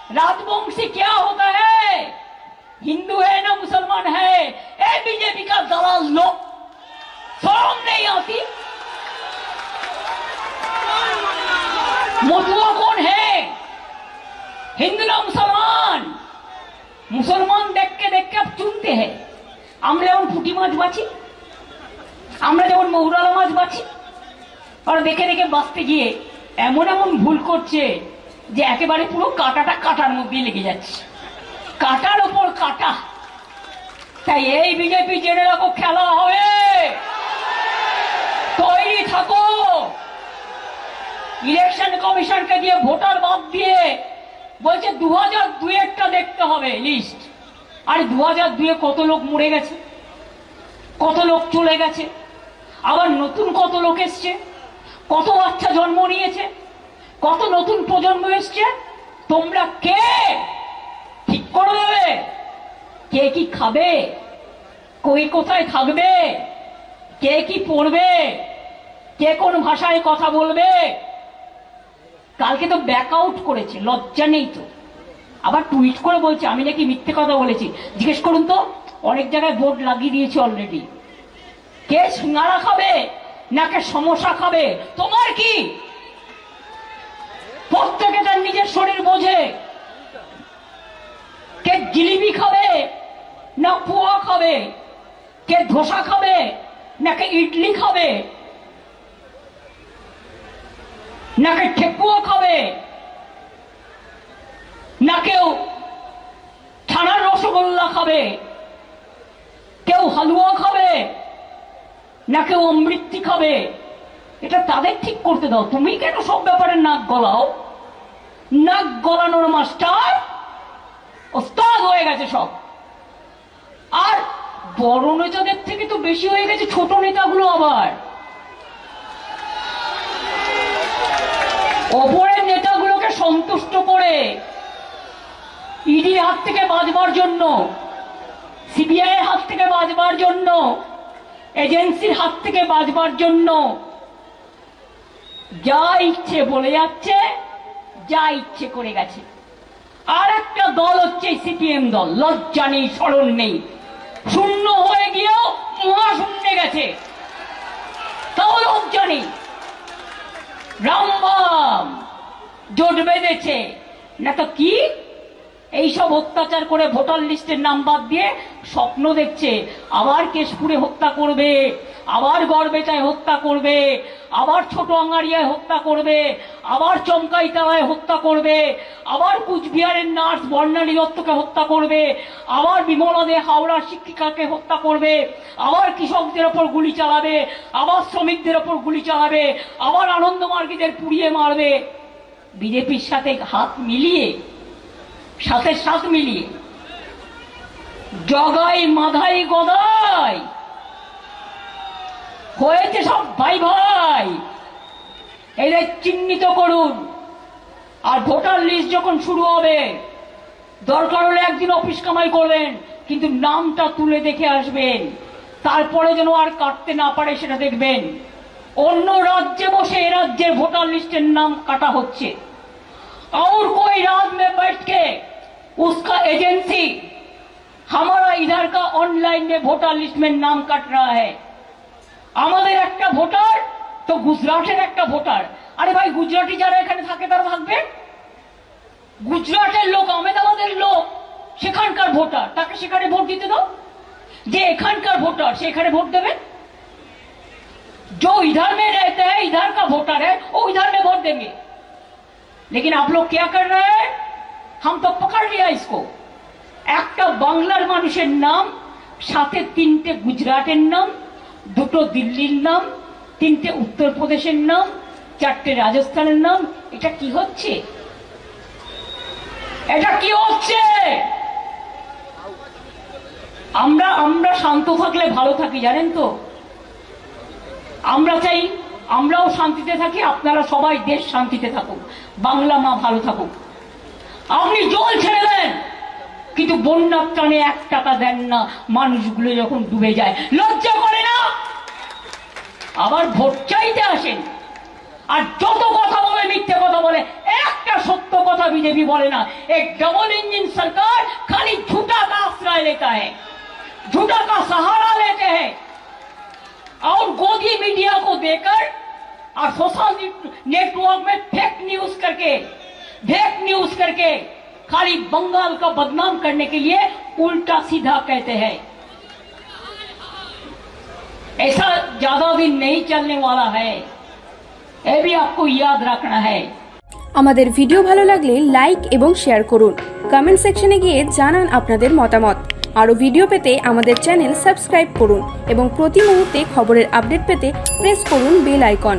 राजवंशी क्या होता है, हिंदू है ना मुसलमान है, ए बीजेपी का दलाल लोग, शर्म नहीं आती? मতুआ कौन है, हिंदू ना मुसलमान? मुसलमान देख के अब चुनते हैं। আমরা যেমন পুঁটি মাছ বাছি, আমরা যেমন মৌরালা মাছ বাছি, আর দেখে দেখে বাঁচতে গিয়ে এমন এমন ভুল করছে যে একেবারে পুরো কাঁটাটা কাঁটার মধ্যে লেগে যাচ্ছে, কাঁটার ওপর কাঁটা। তাই এই বিজেপি জেনে রাখো, খেলা হবে, তৈরি থাকো। ইলেকশন কমিশনকে দিয়ে ভোটার বাদ দিয়ে বলছে 2002-টা দেখতে হবে লিস্ট। আর 2002-এ কত লোক মরে গেছে, কত লোক চলে গেছে, আবার নতুন কত লোক এসছে, কত বাচ্চা জন্ম নিয়েছে, কত নতুন প্রজন্ম এসছে। তোমরা কে ঠিক করে দেবে কে কি খাবে, কই কোথায় থাকবে, কে কি পড়বে, কে কোন ভাষায় কথা বলবে? কালকে তো ব্যাক আউট করেছে, লজ্জা নেই তো? আবার টুইট করে বলছে আমি নাকি মিথ্যে কথা বলেছি। জিজ্ঞেস করুন তো, অনেক জায়গায় বোর্ড লাগিয়ে দিয়েছে অলরেডি। কে সিঙ্গারা খাবে নাকি সমোসা খাবে, তোমার কি? প্রত্যেকে তার নিজের শরীর বোঝে। কে জিলিপি খাবে না পোয়া খাবে, কে ধোসা খাবে নাকি ইডলি খাবে, নাকি ঠেকুয়া খাবে, না কেউ ছানার রসগোল্লা খাবে, কেউ হালুয়া খাবে, না কেউ অমৃতি খাবে। এটা তাদের ঠিক করতে দাও। তুমি কেন সব ব্যাপারে নাক গলাও? নাক গলানোর মাস্টার ওস্তাদ হয়ে গেছে সব। আর বড় নেতাদের থেকে তো বেশি হয়ে গেছে ছোট নেতাগুলো। আবার ওপরের নেতাগুলোকে সন্তুষ্ট করে ইডির হাত থেকে বাঁচবার জন্য, সিবিআই এর হাত থেকে বাঁচবার জন্য, এজেন্সির হাত থেকে বাঁচবার জন্য যা ইচ্ছে বলে যাচ্ছে, যা ইচ্ছে করে গেছে। আর একটা দল হচ্ছে সিপিএম দল, লজ্জা নেই, শরম নেই, শূন্য হয়ে গিয়েও মহাশূন্যে গেছে, তাও লজ্জা নেই। রামবাম জোট বেঁধেছে না তো কি, এইসব অত্যাচার করে ভোটার লিস্টের নাম বাদ দিয়ে স্বপ্ন দেখছে আবার কেশপুরে হত্যা করবে, আবার গড়বেতায় হত্যা করবে, আবার ছোট আঙ্গারিয়ায় হত্যা করবে, আবার চমকাইতলায় হত্যা করবে, আবার কুচবিহারের নার্স বর্ণালী দত্তকে হত্যা করবে, আবার বিমলা দে হাওড়ার শিক্ষিকাকে হত্যা করবে, আবার কৃষকদের ওপর গুলি চালাবে, আবার শ্রমিকদের ওপর গুলি চালাবে, আবার আনন্দমার্গীদের পুড়িয়ে মারবে। বিজেপির সাথে হাত মিলিয়ে, সাথে সাথ মিলিয়ে জগাই মাধাই গদাই হয়েছে সব ভাই ভাই। এদের চিহ্নিত করুন। আর ভোটার লিস্ট যখন শুরু হবে, দরকার হলে একদিন অফিস কামাই করবেন, কিন্তু নামটা তুলে দেখে আসবেন। তারপরে যেন আর কাটতে না পারে সেটা দেখবেন। অন্য রাজ্যে বসে এ রাজ্যের ভোটার লিস্টের নাম কাটা হচ্ছে। और कोई राज्य में बैठ के उसका एजेंसी हमारा इधर का ऑनलाइन में वोटर लिस्ट में नाम काट रहा है। আমাদের একটা ভোটার তো গুজরাটের একটা ভোটার। আরে ভাই, গুজরাটি যারা এখানে থাকে তারা থাকবে, গুজরাটের লোক, আহমেদাবাদের লোক সেখানকার ভোটার, তাকে সেখানে ভোট দিতে দাও। যে এখানকার ভোটার সে এখানে ভোট দেবে। जो इधर में रहते हैं, इधर का वोटर है, वो इधर में वोट देंगे। लेकिन आप लोग क्या कर रहे हैं, हम तो पकड़ लिया इसको। একটা বাংলার মানুষের নাম, সাথে তিনটে গুজরাটের নাম, দুটো দিল্লির নাম, তিনটে উত্তরপ্রদেশের নাম, চারটে রাজস্থানের নাম। এটা কি হচ্ছে? এটা কি হচ্ছে? আমরা শান্ত থাকলে ভালো থাকি, জানেন তো? আমরা চাই আমরাও শান্তিতে থাকি, আপনারা সবাই দেশ শান্তিতে থাকুক, বাংলা মা ভালো থাকুক। আপনি জল ছেড়ে দেন, কিন্তু বন্যার টানে 1 টাকা দেন না মানুষগুলো যখন ডুবে যায়। লজ্জা করে না? আবার ভোট চাইতে আসেন, আর যত কথা বলে, মিথ্যে কথা বলে, একটা একটা সত্য কথা बीजेपी बोले ना, एक डबल इंजन सरकार खाली झूठा का आश्रय लेता है, झूठा का सहारा लेते हैं और गोदी मीडिया को देकर और सोशल नेटवर्क में फेक न्यूज करके खाली बंगाल का बदनाम करने के लिए उल्टा सीधा कहते हैं। ऐसा ज्यादा दिन नहीं चलने वाला है, ये भी आपको याद रखना है। আমাদের ভিডিও ভালো লাগলে লাইক এবং শেয়ার করুন, কমেন্ট সেকশনে গিয়ে জানান আপনাদের মতামত। আরো ভিডিও পেতে আমাদের চ্যানেল সাবস্ক্রাইব করুন এবং প্রতি মুহূর্তে খবরের আপডেট পেতে প্রেস করুন বেল আইকন।